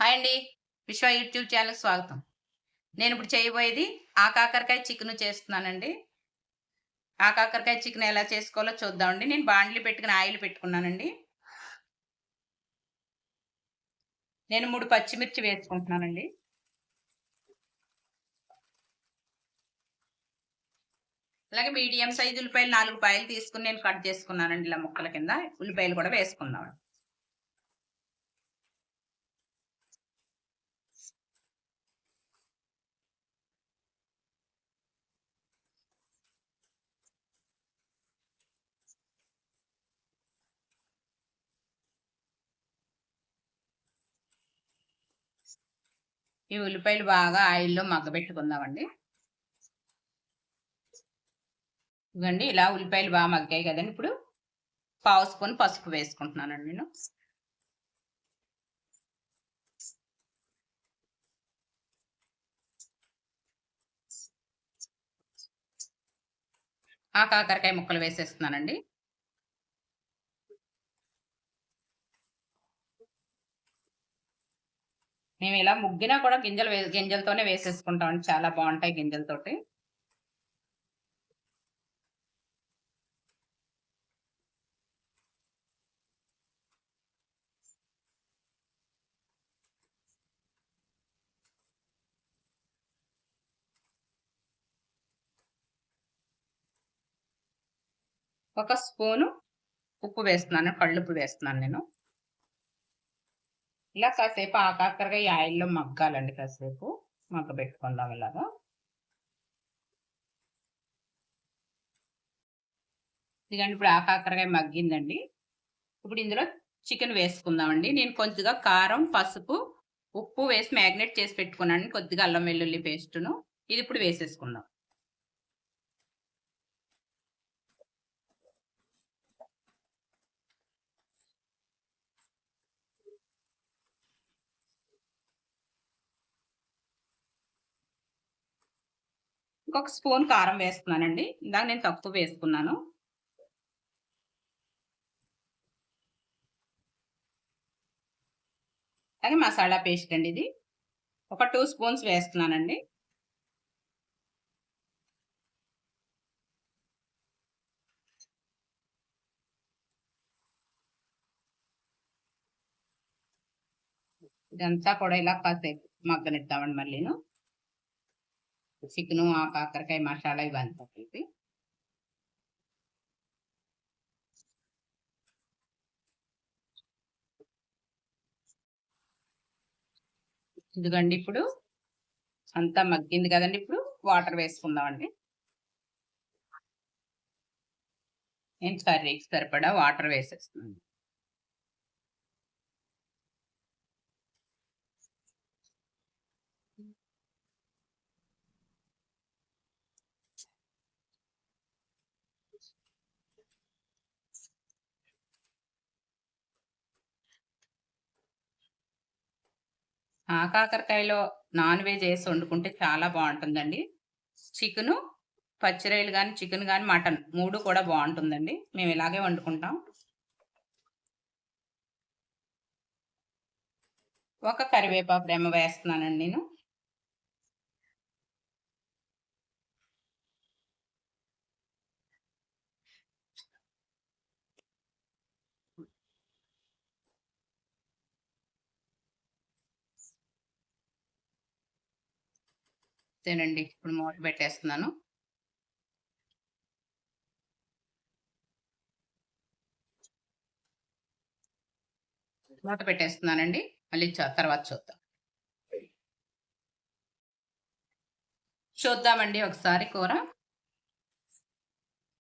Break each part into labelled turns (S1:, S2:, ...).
S1: Hi అండి. విశ్వ YouTube ఛానల్‌కి స్వాగతం. నేనిప్పుడు చేయబోయేది కాకరకాయ చికెను చేస్తున్నానండి. కాకరకాయ చికెన్ ఎలా చేసుకోవాలో చూద్దామండి. నేను బాండ్లీ పెట్టుకొని ఆయిల్ పెట్టుకున్నానండి. నేను 3 పచ్చిమిర్చి వేసుకుంటున్నానండి. అలాగే మీడియం సైజ్ ఉల్లిపాయలు 4 పాయలు తీసుకొని నేను కట్ చేసుకున్నానండి ఇలా ముక్కల కింద. ఉల్లిపాయలు కూడా వేసుకుందాం. ఈ ఉల్లిపాయలు బాగా ఆయిల్‌లో మగ్గబెట్టుకుందామండి. ఇదిగోండి ఇలా ఉల్లిపాయలు బాగా మగ్గాయి కదండీ! ఇప్పుడు పావు స్పూన్ పసుపు వేసుకుంటున్నానండి నేను. కాకరకాయ ముక్కలు వేసేస్తున్నానండి. మేమిలా ముగ్గినా కూడా గింజలతోనే వేసేసుకుంటామండి. చాలా బావుంటాయి గింజలతోటి. ఒక స్పూను ఉప్పు వేస్తున్నాను. కళ్ళుప్పు వేస్తున్నాను నేను. ఇలా కాసేపు కాకరకాయ ఆయిల్‌లో మగ్గాలండి కాసేపు. మగ్గబెట్టుకుందాం ఇలాగా. ఇదిగోండి ఇప్పుడు కాకరకాయ మగ్గిందండి. ఇప్పుడు ఇందులో చికెన్ వేసుకుందామండి. నేను కొద్దిగా కారం, పసుపు, ఉప్పు వేసి మ్యాగ్నేట్ చేసి పెట్టుకున్నాను. కొద్దిగా అల్లం వెల్లుల్లి పేస్టును. ఇది ఇప్పుడు వేసేసుకుందాం. ఇంకొక స్పూన్ కారం వేస్తున్నానండి. ఇందాక నేను తక్కువ వేసుకున్నాను. అలాగే మసాలా పేస్ట్ అండి ఇది. ఒక 2 స్పూన్స్ వేస్తున్నానండి. ఇదంతా కూడా ఇలా కాసేపు మగ్గనిద్దామండి మళ్ళీను. చికెను, కాకరకాయ మసాలా ఇవంతా కలిపి. ఇదిగోండి ఇప్పుడు అంతా మగ్గింది కదండీ! ఇప్పుడు వాటర్ వేసుకుందామండి. నేను కర్రీకి సరిపడా వాటర్ వేసేస్తున్నాను. కాకరకాయలో నాన్ వెజ్ ఏసి వండుకుంటే చాలా బావుంటుందండి. చికెను, పచ్చి రొయ్యలు గాని, చికెన్ గాని, మటన్ 3 కూడా బావుంటుందండి. మేము ఇలాగే వండుకుంటాం. ఒక కరివేపాకు రెమ్మ వేస్తున్నానండి నేను. అంతేనండి. ఇప్పుడు మూత పెట్టేస్తున్నాను. మూత పెట్టేస్తున్నానండి. మళ్ళీ తర్వాత చూద్దాం. చూద్దామండి ఒకసారి కూర.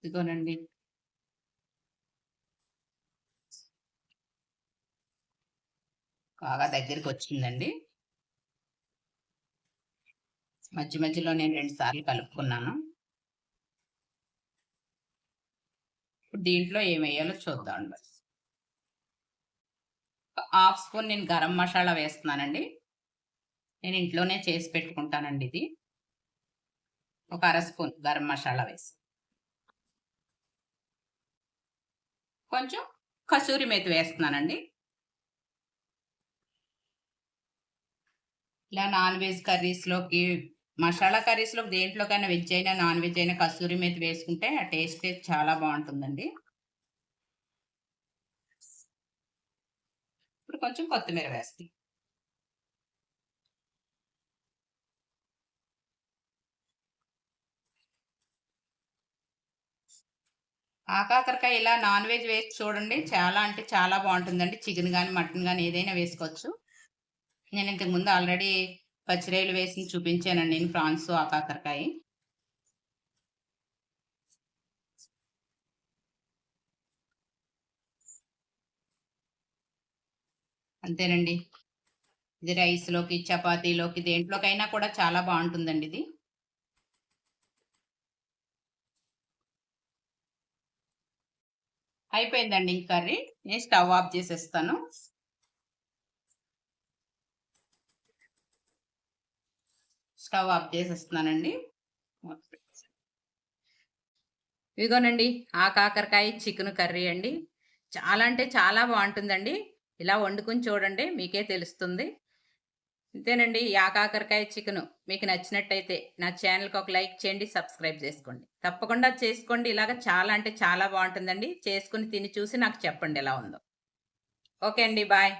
S1: ఇదిగోనండి. బాగా దగ్గరికొచ్చిందండి. మధ్యలో నేను 2 సార్లు కలుపుకున్నాను. ఇప్పుడు దీంట్లో ఏమెయ్యాలో చూద్దామండి మరి. హాఫ్ స్పూన్ నేను గరం మసాలా వేస్తున్నానండి. నేను ఇంట్లోనే చేసి పెట్టుకుంటానండి ఇది. ఒక అర స్పూన్ గరం మసాలా వేసి. కొంచెం కసూరి మేతి వేస్తున్నానండి. ఇలా నాన్ వెజ్ కర్రీస్‌లోకి, మసాలా కర్రీస్‌లోకి దేంట్లోకైనా వెజ్ అయినా, నాన్ వెజ్ అయినా కస్తూరి మేతి వేసుకుంటే ఆ టేస్టే చాలా బావుంటుందండి. ఇప్పుడు కొంచెం కొత్తిమీర వేస్తాం. ఆకాకరకాయ ఇలా నాన్ వెజ్ వేసి చూడండి. చాలా అంటే చాలా బావుంటుందండి. చికెన్ గాని, మటన్ గాని ఏదైనా వేసుకోవచ్చు. నేను ఇంతకు ముందు ఆల్రెడీ పచ్చిరొయ్యలు వేసి చూపించానండి నేను ప్రాన్స్, ఆకాకరకాయి. అంతేనండి. ఇది రైస్‌లోకి, చపాతీలోకి దేంట్లోకైనా కూడా చాలా బావుంటుందండి ఇది. అయిపోయిందండి ఇంక కర్రీ. నేను స్టవ్ ఆఫ్ చేసేస్తాను. స్టవ్ ఆఫ్ చేసేస్తున్నానండి. ఇదిగోనండి ఆకాకరకాయ చికెన్ కర్రీ అండి. చాలా అంటే చాలా బావుంటుందండి. ఇలా వండుకొని చూడండి మీకే తెలుస్తుంది. అంతేనండి. ఈ ఆకాకరకాయ చికెను మీకు నచ్చినట్టయితే నా ఛానెల్‌కి ఒక లైక్ చేయండి, సబ్స్క్రైబ్ చేసుకోండి. తప్పకుండా చేసుకోండి. ఇలాగ చాలా అంటే చాలా బావుంటుందండి. చేసుకొని తిని చూసి నాకు చెప్పండి ఎలా ఉందో. ఓకే అండి. బాయ్.